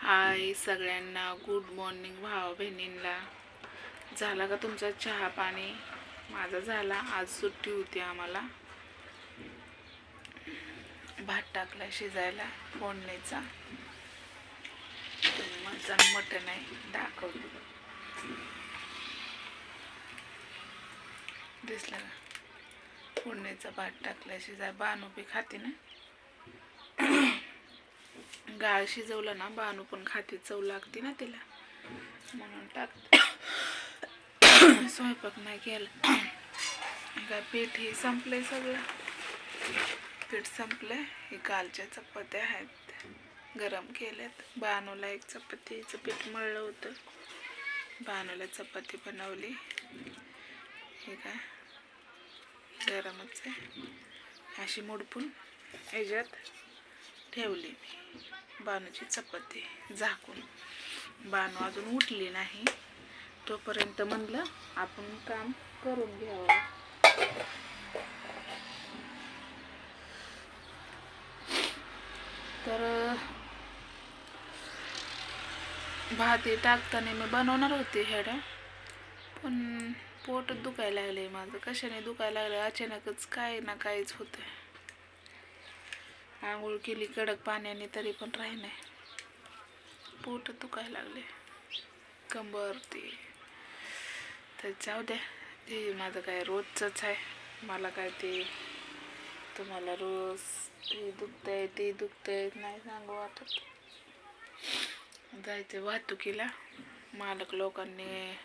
हाय सगळ्यांना, good morning भावा बहिणींना. झाला का तुमचा चहा पाणी? माझा झाला. आज सुट्टी होती आम्हाला. भात टाकला शिजायला फोडणीचा. माझा मटण आहे, दाखवतो. दिसलं का? फोडणीचा भात टाकला शिजाय. बानू बी खाते ना. डाळ शिजवलं ना, बानू पण खाते, चव लागते ना तिला, म्हणून टाकते. स्वयंपाक नाही केला. काय पीठ हे संपलंय, सगळं पीठ संपलंय. हे कालच्या चपात्या आहेत, गरम केल्यात. बानूला एक चपातीचं पीठ मळलं होतं, बानूला चपाती बनवली. हे काय गरमच आहे. अशी मुडपून याच्यात ठेवली मी बानूची चपाती झाकून. बानू अजून उठली नाही, तोपर्यंत म्हणलं आपण काम करून घ्यावं. तर भात टाकताना मी बनवणार होते हेडा, पण पोट दुखायला लागले माझं. कशाने दुखायला लागलं अचानकच, काय ना काहीच होतंय. आंघोळ केली कडक पाण्याने तरी पण राही नाही, पोट दुखायला लागले, कंबर ते. तर जाऊ द्या, ते माझं काय रोजचंच आहे. मला काय ते तुम्हाला रोज ते दुखतंय ते दुखतंय नाही सांगू वाटत. जायचं वाहतुकीला. मालक लोकांनी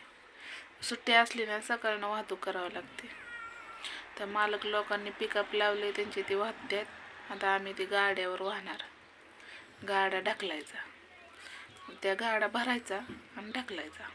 सुट्टी असली ना, सकाळनं वाहतूक करावं लागते. तर मालक लोकांनी पिकअप लावले, त्यांची ते वाहत्यात. आता आम्ही ते गाड्यावर वाहणार. गाड्या ढकलायचा, त्या गाड्या भरायचा आणि ढकलायचा.